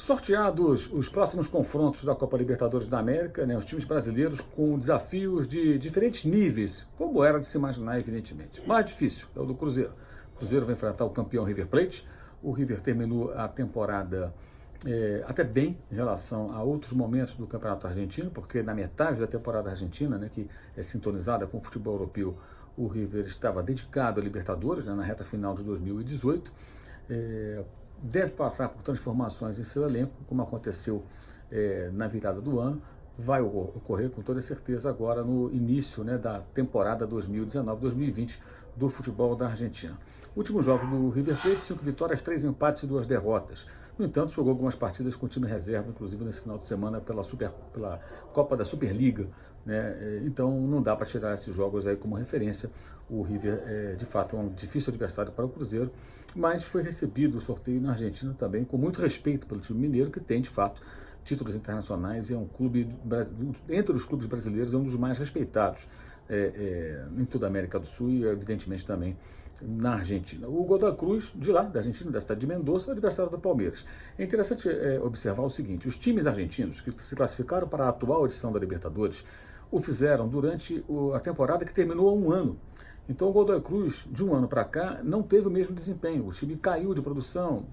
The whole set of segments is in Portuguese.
Sorteados os próximos confrontos da Copa Libertadores da América, né, os times brasileiros com desafios de diferentes níveis, como era de se imaginar, evidentemente. Mais difícil é o do Cruzeiro. O Cruzeiro vai enfrentar o campeão River Plate. O River terminou a temporada até bem em relação a outros momentos do Campeonato Argentino, porque na metade da temporada argentina, né, que é sintonizada com o futebol europeu, o River estava dedicado à Libertadores, né, na reta final de 2018. Deve passar por transformações em seu elenco, como aconteceu na virada do ano. Vai ocorrer com toda certeza agora no início, né, da temporada 2019-2020 do futebol da Argentina. Últimos jogos do River Plate: 5 vitórias, 3 empates e 2 derrotas. No entanto, jogou algumas partidas com o time reserva, inclusive nesse final de semana pela Copa da Superliga, né? Então não dá para tirar esses jogos aí como referência. O River de fato é um difícil adversário para o Cruzeiro, mas foi recebido o sorteio na Argentina também com muito respeito pelo time mineiro, que tem de fato títulos internacionais e é um clube, entre os clubes brasileiros, é um dos mais respeitados em toda a América do Sul e evidentemente também na Argentina. O Godoy Cruz, de lá, da Argentina, da cidade de Mendoza, é adversário do Palmeiras. É interessante observar o seguinte: os times argentinos que se classificaram para a atual edição da Libertadores o fizeram durante a temporada que terminou há um ano. Então o Godoy Cruz, de um ano para cá, não teve o mesmo desempenho. O time caiu de produção,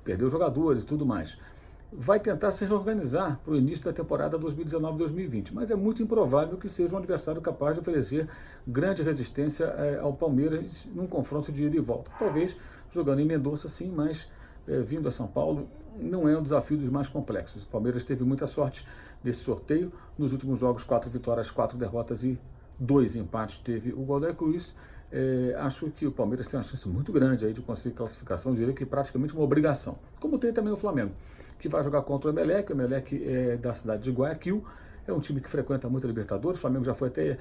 perdeu jogadores e tudo mais. Vai tentar se reorganizar para o início da temporada 2019-2020, mas é muito improvável que seja um adversário capaz de oferecer grande resistência ao Palmeiras num confronto de ida e volta. Talvez jogando em Mendoza sim, mas vindo a São Paulo não é um desafio dos mais complexos. O Palmeiras teve muita sorte nesse sorteio. Nos últimos jogos, 4 vitórias, 4 derrotas e 2 empates teve o Godoy Cruz. Acho que o Palmeiras tem uma chance muito grande aí de conseguir classificação, eu diria que praticamente uma obrigação, como tem também o Flamengo, que vai jogar contra o Emelec. O Emelec é da cidade de Guayaquil, é um time que frequenta muito a Libertadores. O Flamengo já foi até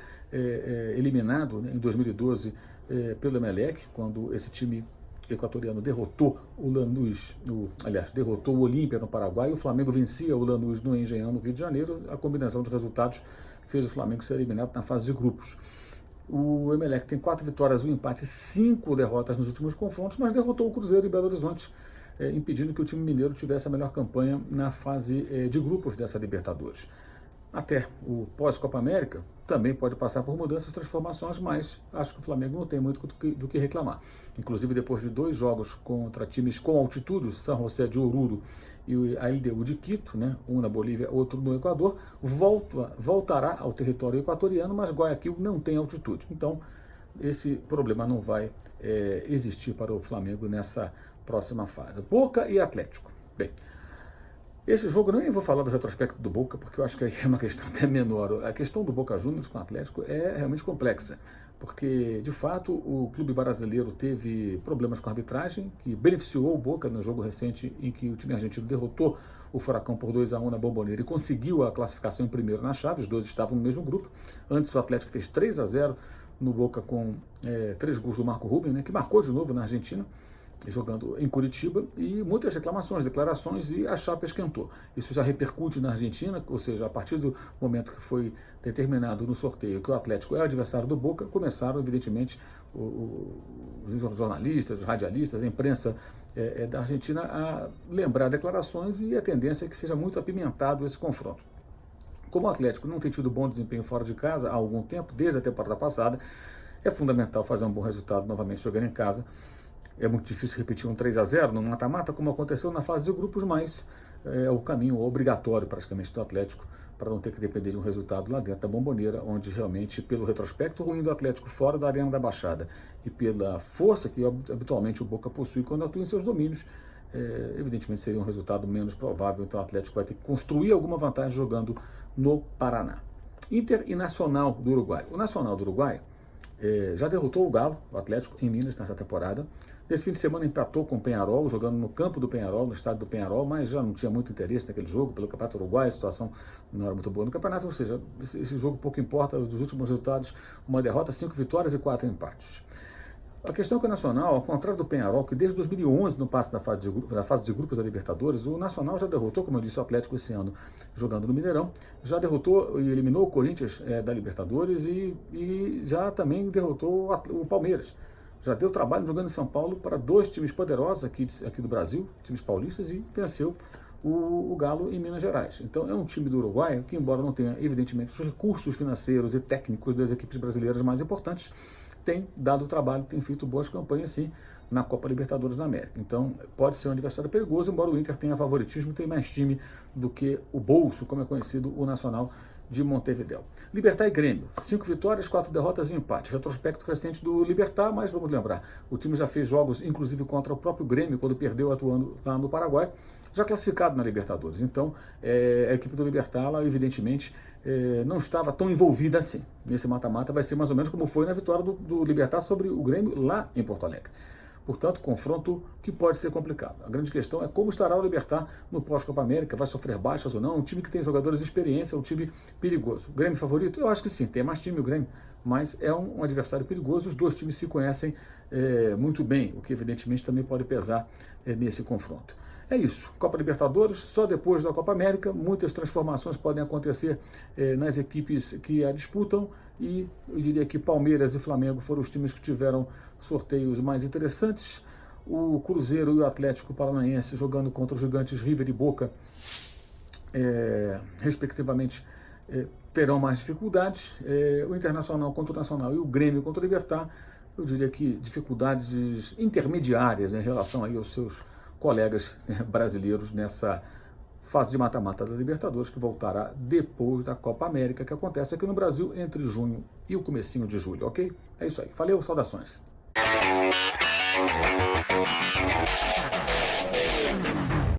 eliminado, né, em 2012 pelo Emelec, quando esse time equatoriano derrotou o Lanús, derrotou o Olímpia no Paraguai, e o Flamengo vencia o Lanús no Engenhão, no Rio de Janeiro. A combinação de resultados fez o Flamengo ser eliminado na fase de grupos. O Emelec tem 4 vitórias, 1 empate e 5 derrotas nos últimos confrontos, mas derrotou o Cruzeiro em Belo Horizonte, impedindo que o time mineiro tivesse a melhor campanha na fase de grupos dessa Libertadores. Até o pós-Copa América também pode passar por mudanças, transformações, mas acho que o Flamengo não tem muito do que reclamar. Inclusive, depois de 2 jogos contra times com altitude, São José de Oruro e a LDU de Quito, né, um na Bolívia, outro no Equador, voltará ao território equatoriano, mas Guayaquil não tem altitude. Então, esse problema não vai existir para o Flamengo nessa próxima fase. Boca e Atlético. Bem, esse jogo, nem vou falar do retrospecto do Boca, porque eu acho que é uma questão até menor. A questão do Boca Juniors com o Atlético é realmente complexa, porque, de fato, o clube brasileiro teve problemas com a arbitragem, que beneficiou o Boca no jogo recente em que o time argentino derrotou o Furacão por 2-1 na Bombonera e conseguiu a classificação em primeiro na chave. Os dois estavam no mesmo grupo. Antes, o Atlético fez 3-0 no Boca com 3 gols do Marco Ruben, né, que marcou de novo na Argentina, jogando em Curitiba, e muitas reclamações, declarações, e a chapa esquentou. Isso já repercute na Argentina, ou seja, a partir do momento que foi determinado no sorteio que o Atlético é o adversário do Boca, começaram, evidentemente, os jornalistas, os radialistas, a imprensa da Argentina a lembrar declarações, e a tendência é que seja muito apimentado esse confronto. Como o Atlético não tem tido bom desempenho fora de casa há algum tempo, desde a temporada passada, é fundamental fazer um bom resultado novamente jogando em casa. É muito difícil repetir um 3-0 no mata-mata, como aconteceu na fase de grupos, mas é o caminho obrigatório praticamente do Atlético para não ter que depender de um resultado lá dentro da Bombonera, onde realmente, pelo retrospecto ruim do Atlético fora da Arena da Baixada e pela força que habitualmente o Boca possui quando atua em seus domínios, evidentemente seria um resultado menos provável. Então o Atlético vai ter que construir alguma vantagem jogando no Paraná. Inter e Nacional do Uruguai. O Nacional do Uruguai já derrotou o Galo, o Atlético, em Minas nessa temporada. Nesse fim de semana empatou com o Peñarol, jogando no campo do Peñarol, no estádio do Peñarol, mas já não tinha muito interesse naquele jogo, pelo Campeonato Uruguai, a situação não era muito boa no campeonato, ou seja, esse jogo pouco importa. Dos últimos resultados, uma derrota, 5 vitórias e 4 empates. A questão é que o Nacional, ao contrário do Peñarol, que desde 2011 não passa na fase de grupos da Libertadores, o Nacional já derrotou, como eu disse, o Atlético esse ano, jogando no Mineirão, já derrotou e eliminou o Corinthians da Libertadores e já também derrotou o Palmeiras. Já deu trabalho jogando em São Paulo para 2 times poderosos aqui do Brasil, times paulistas, e venceu o Galo em Minas Gerais. Então é um time do Uruguai que, embora não tenha, evidentemente, os recursos financeiros e técnicos das equipes brasileiras mais importantes, tem dado trabalho, tem feito boas campanhas, sim, na Copa Libertadores da América. Então pode ser um adversário perigoso, embora o Inter tenha favoritismo, tem mais time do que o Bolso, como é conhecido o Nacional de Montevidéu. Libertad e Grêmio, 5 vitórias, 4 derrotas e empate. Retrospecto recente do Libertad, mas vamos lembrar, o time já fez jogos, inclusive contra o próprio Grêmio, quando perdeu atuando lá no Paraguai, já classificado na Libertadores. Então, a equipe do Libertad, ela, evidentemente, não estava tão envolvida assim. Nesse mata-mata vai ser mais ou menos como foi na vitória do Libertad sobre o Grêmio lá em Porto Alegre. Portanto, confronto que pode ser complicado. A grande questão é como estará o Libertad no pós-Copa América, vai sofrer baixas ou não, um time que tem jogadores de experiência, um time perigoso. O Grêmio favorito? Eu acho que sim, tem mais time o Grêmio, mas é um adversário perigoso, os dois times se conhecem muito bem, o que evidentemente também pode pesar nesse confronto. É isso, Copa Libertadores, só depois da Copa América, muitas transformações podem acontecer nas equipes que a disputam e eu diria que Palmeiras e Flamengo foram os times que tiveram sorteios mais interessantes. O Cruzeiro e o Atlético Paranaense jogando contra os gigantes River e Boca, respectivamente, terão mais dificuldades. O Internacional contra o Nacional e o Grêmio contra o Libertad, eu diria que dificuldades intermediárias em relação aí aos seus colegas brasileiros nessa fase de mata-mata da Libertadores, que voltará depois da Copa América, que acontece aqui no Brasil entre junho e o comecinho de julho, ok? É isso aí. Valeu, saudações.